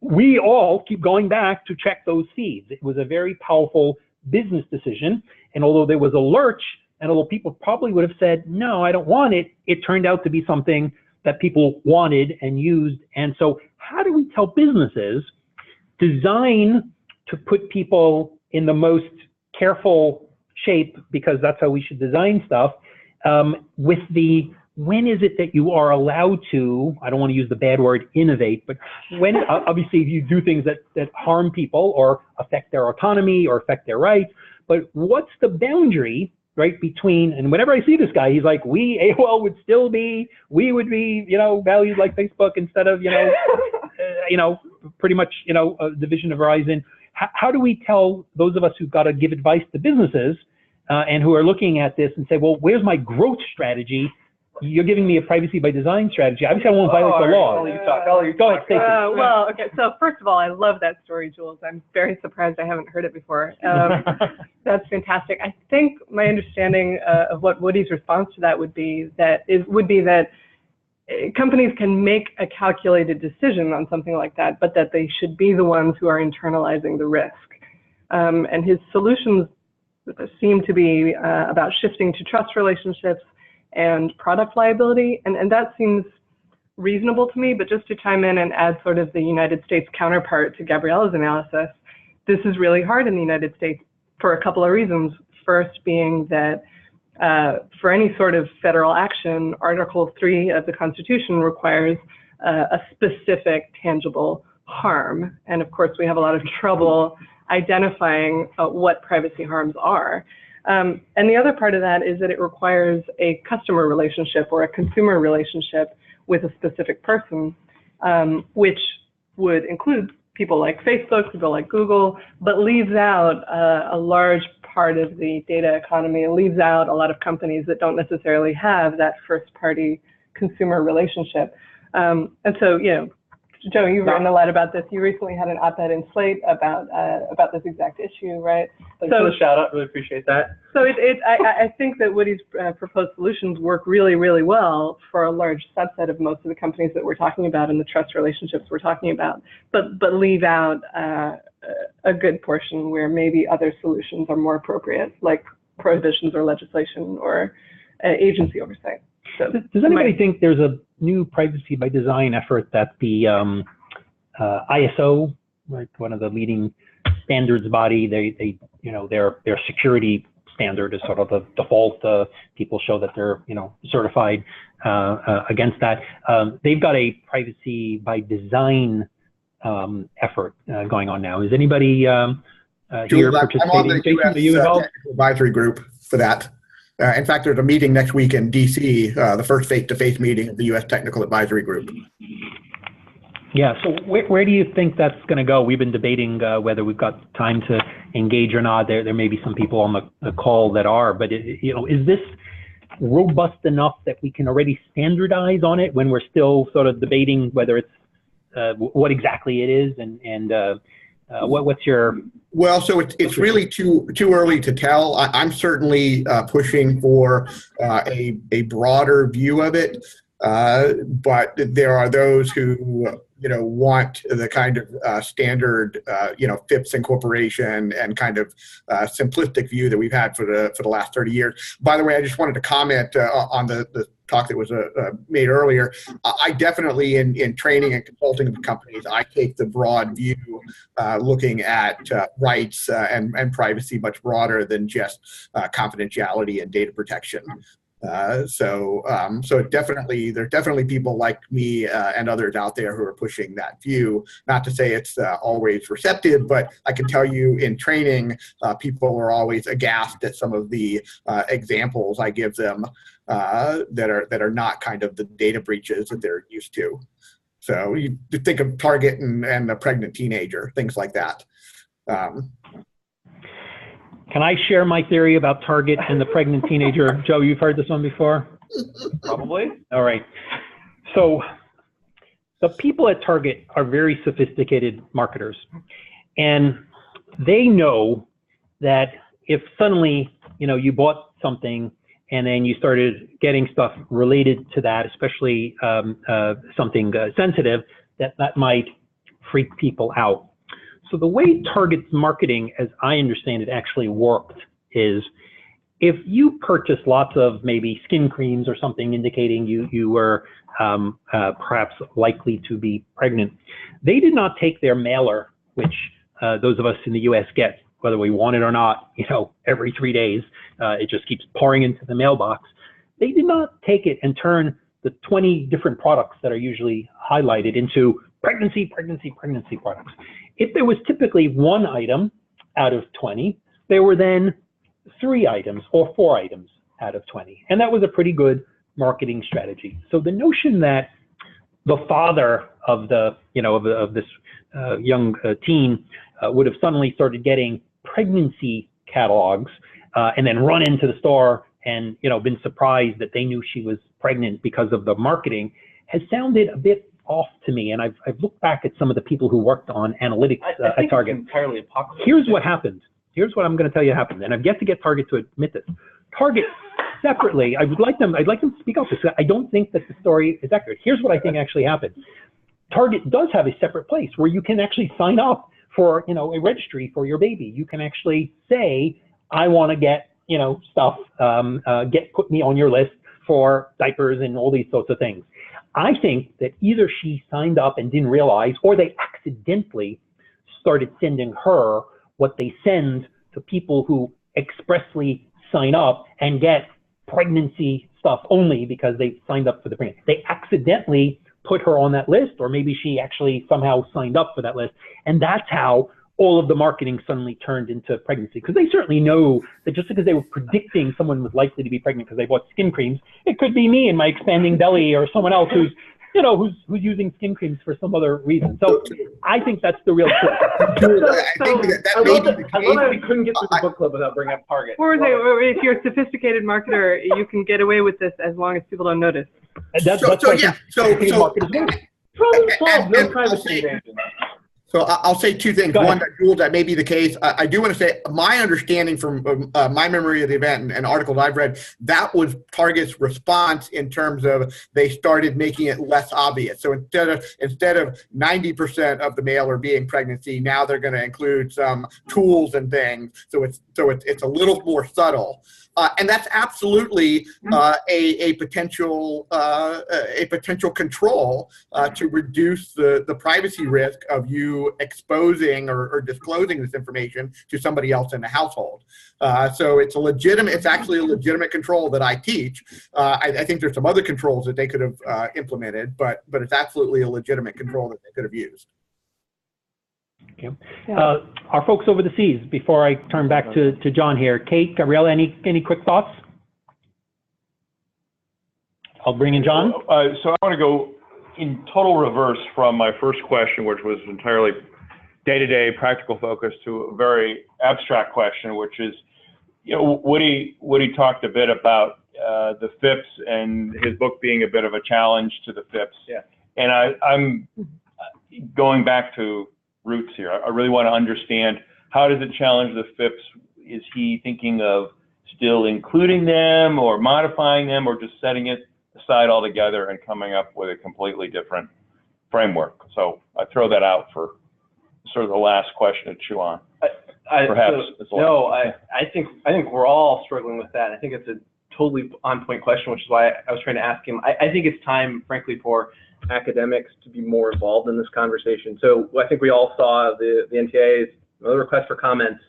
[SPEAKER 1] we all keep going back to check those feeds. It was a very powerful business decision. And although there was a lurch, and although people probably would have said, no, I don't want it, it turned out to be something that people wanted and used. And so how do we tell businesses design to put people in the most careful shape, because that's how we should design stuff, with the when is it that you are allowed to, I don't want to use the bad word innovate, but when, obviously if you do things that harm people or affect their autonomy or affect their rights, but what's the boundary, right, between, and whenever I see this guy, he's like, AOL would still be, we would be, valued like Facebook instead of, pretty much, a division of Verizon. How do we tell those of us who've got to give advice to businesses and who are looking at this and say, well, where's my growth strategy? You're giving me a privacy by design strategy. Obviously, I won't violate the law. Go ahead, Stacey.
[SPEAKER 3] Well, okay. So first of all, I love that story, Jules. I'm very surprised I haven't heard it before. That's fantastic. I think my understanding of what Woody's response to that would be that companies can make a calculated decision on something like that, but that they should be the ones who are internalizing the risk. And his solutions seem to be about shifting to trust relationships and product liability, and that seems reasonable to me. But just to chime in and add sort of the United States counterpart to Gabriella's analysis, this is really hard in the United States for a couple of reasons. First being that for any sort of federal action, Article 3 of the Constitution requires a specific tangible harm. And of course, we have a lot of trouble identifying what privacy harms are. And the other part of that is that it requires a customer relationship or a consumer relationship with a specific person, which would include people like Facebook, people like Google, but leaves out a large part of the data economy. It leaves out a lot of companies that don't necessarily have that first-party consumer relationship. And so, Joe, you've written a lot about this. You recently had an op-ed in Slate about this exact issue, right?
[SPEAKER 6] Thanks for the shout out. Really appreciate that.
[SPEAKER 3] So I think that Woody's proposed solutions work really, really well for a large subset of most of the companies that we're talking about and the trust relationships we're talking about, but leave out a good portion where maybe other solutions are more appropriate, like prohibitions or legislation or agency oversight. So,
[SPEAKER 1] does anybody think there's a new privacy by design effort that the ISO, like one of the leading standards body, their security standard is sort of the default. People show that they're certified against that. They've got a privacy by design effort going on now. Is anybody here
[SPEAKER 9] I'm on
[SPEAKER 1] participating.
[SPEAKER 9] the
[SPEAKER 1] Jason, are you
[SPEAKER 9] US
[SPEAKER 1] involved?
[SPEAKER 9] Technical Advisory Group for that. In fact, there's a meeting next week in DC, the first face-to-face meeting of the US Technical Advisory Group.
[SPEAKER 1] Yeah, so where do you think that's going to go? We've been debating whether we've got time to engage or not. There may be some people on the call that are, but is this robust enough that we can already standardize on it when we're still sort of debating whether it's what exactly it is and what's your?
[SPEAKER 9] Well, so it's really too early to tell. I'm certainly pushing for a broader view of it, but there are those who want the kind of standard FIPS incorporation and kind of simplistic view that we've had for the last 30 years. By the way, I just wanted to comment on the talk that was made earlier. I definitely, in training and consulting with companies, I take the broad view, looking at rights and privacy much broader than just confidentiality and data protection. So definitely, there are definitely people like me and others out there who are pushing that view. Not to say it's always receptive, but I can tell you in training, people are always aghast at some of the examples I give them that are not kind of the data breaches that they're used to. So you think of Target and a pregnant teenager, things like that.
[SPEAKER 1] Can I share my theory about Target and the pregnant teenager? Joe, you've heard this one before?
[SPEAKER 6] Probably.
[SPEAKER 1] All right. So the people at Target are very sophisticated marketers. And they know that if suddenly, you bought something and then you started getting stuff related to that, especially something sensitive, that might freak people out. So the way Target's marketing, as I understand it, actually worked is if you purchase lots of maybe skin creams or something indicating you were perhaps likely to be pregnant, they did not take their mailer, which those of us in the US get, whether we want it or not, every 3 days, it just keeps pouring into the mailbox. They did not take it and turn the 20 different products that are usually highlighted into pregnancy products. If there was typically one item out of 20, there were then 3 items or 4 items out of 20. And that was a pretty good marketing strategy. So the notion that the father of this young teen would have suddenly started getting pregnancy catalogs and then run into the store and been surprised that they knew she was pregnant because of the marketing has sounded a bit off to me. And I've looked back at some of the people who worked on analytics at Target.
[SPEAKER 6] It's entirely apocalyptic.
[SPEAKER 1] Here's what happened. Here's what I'm going to tell you happened. And I've yet to get Target to admit this. Target separately, I'd like them to speak up because I don't think that the story is accurate. Here's what I think actually happened. Target does have a separate place where you can actually sign up for a registry for your baby. You can actually say, I want to get stuff, put me on your list for diapers and all these sorts of things. I think that either she signed up and didn't realize, or they accidentally started sending her what they send to people who expressly sign up and get pregnancy stuff only because they signed up for the pregnancy. They accidentally put her on that list, or maybe she actually somehow signed up for that list. And that's how all of the marketing suddenly turned into pregnancy. Because they certainly know that just because they were predicting someone was likely to be pregnant because they bought skin creams, it could be me and my expanding belly or someone else who's using skin creams for some other reason. So I think that's the real truth.
[SPEAKER 6] I love that we couldn't get through the book club without bringing up Target.
[SPEAKER 3] Or if you're a sophisticated marketer, you can get away with this as long as people don't notice.
[SPEAKER 9] So I'll say 2 things. One, Jules, that may be the case. I do want to say my understanding from my memory of the event and articles I've read, that was Target's response in terms of they started making it less obvious. So instead of 90% of the mailer being pregnancy, now they're going to include some tools and things. So it's a little more subtle. And that's absolutely a potential control to reduce the privacy risk of you exposing or disclosing this information to somebody else in the household. So it's actually a legitimate control that I teach. I think there's some other controls that they could have implemented, but it's absolutely a legitimate control that they could have used.
[SPEAKER 1] Okay. Our folks over the seas, before I turn back to John here. Kate, Gabriella, any quick thoughts? I'll bring in John.
[SPEAKER 4] So I want to go in total reverse from my first question, which was entirely day-to-day practical focus, to a very abstract question, which is, Woody talked a bit about the FIPS and his book being a bit of a challenge to the FIPS.
[SPEAKER 6] Yeah.
[SPEAKER 4] And I'm going back to roots here. I really want to understand, how does it challenge the FIPS? Is he thinking of still including them or modifying them, or just setting it aside altogether and coming up with a completely different framework? So I throw that out for sort of the last question to chew on.
[SPEAKER 6] I think we're all struggling with that. I think it's a totally on-point question, which is why I was trying to ask him. I think it's time, frankly, for academics to be more involved in this conversation. So I think we all saw the NTIA's request for comments.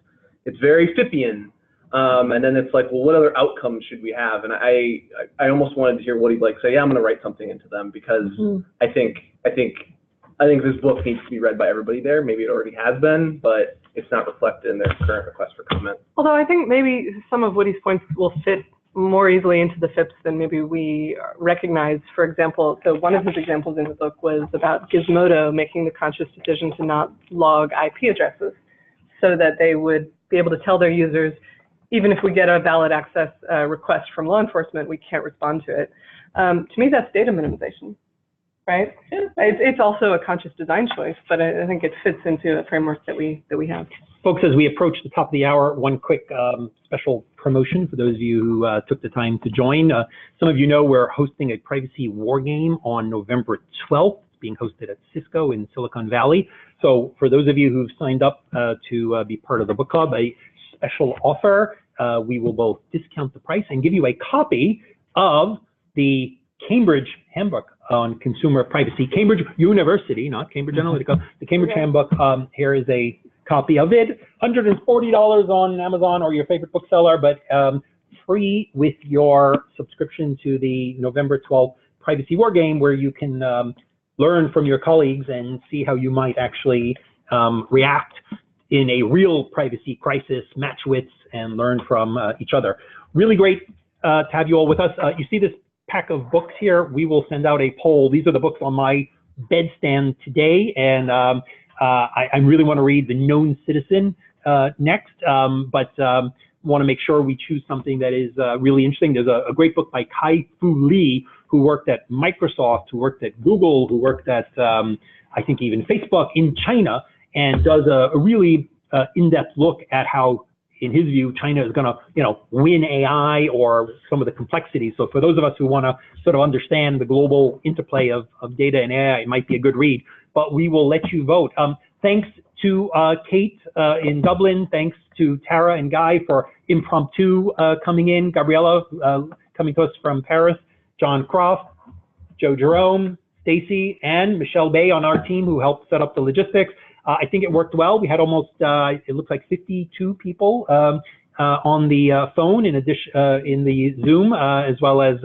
[SPEAKER 6] It's very Fippian. And then it's like, well, what other outcomes should we have? And I almost wanted to hear what he'd like say. Yeah, I'm going to write something into them, because I think this book needs to be read by everybody there. Maybe it already has been, but it's not reflected in their current request for comment.
[SPEAKER 3] Although I think maybe some of Woody's points will fit more easily into the FIPS than maybe we recognize. For example, so one of his examples in the book was about Gizmodo making the conscious decision to not log IP addresses, so that they would be able to tell their users, even if we get a valid access request from law enforcement, we can't respond to it. To me, that's data minimization, right? It's also a conscious design choice, but I think it fits into a framework that we have.
[SPEAKER 1] Folks, as we approach the top of the hour, one quick special promotion for those of you who took the time to join. Some of you know we're hosting a privacy war game on November 12th. It's being hosted at Cisco in Silicon Valley. So for those of you who've signed up to be part of the book club, a special offer. We will both discount the price and give you a copy of the Cambridge Handbook on Consumer Privacy. Cambridge University, not Cambridge Analytica. The Cambridge Handbook. Here is a copy of it. $140 on Amazon or your favorite bookseller, but free with your subscription to the November 12th Privacy War Game, where you can learn from your colleagues and see how you might actually react in a real privacy crisis, match wits, and learn from each other. Really great to have you all with us. You see this pack of books here? We will send out a poll. These are the books on my bedstand today, and I really want to read The Known Citizen next, but want to make sure we choose something that is really interesting. There's a great book by Kai-Fu Lee, who worked at Microsoft, who worked at Google, who worked at, I think, even Facebook in China, and does a really in-depth look at how, in his view, China is going to, win AI or some of the complexities. So for those of us who want to sort of understand the global interplay of data and AI, it might be a good read. But we will let you vote. Thanks to Kate in Dublin. Thanks to Tara and Guy for impromptu coming in. Gabriella coming to us from Paris. John Croft, Joe Jerome, Stacy, and Michelle Bae on our team who helped set up the logistics. I think it worked well. We had almost, it looks like 52 people on the phone in addition in the Zoom, as well as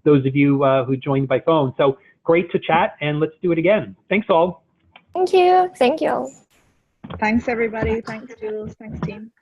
[SPEAKER 1] those of you who joined by phone. So great to chat, and let's do it again. Thanks all.
[SPEAKER 8] Thank you. Thank you all.
[SPEAKER 5] Thanks everybody. Thanks Jules. Thanks team.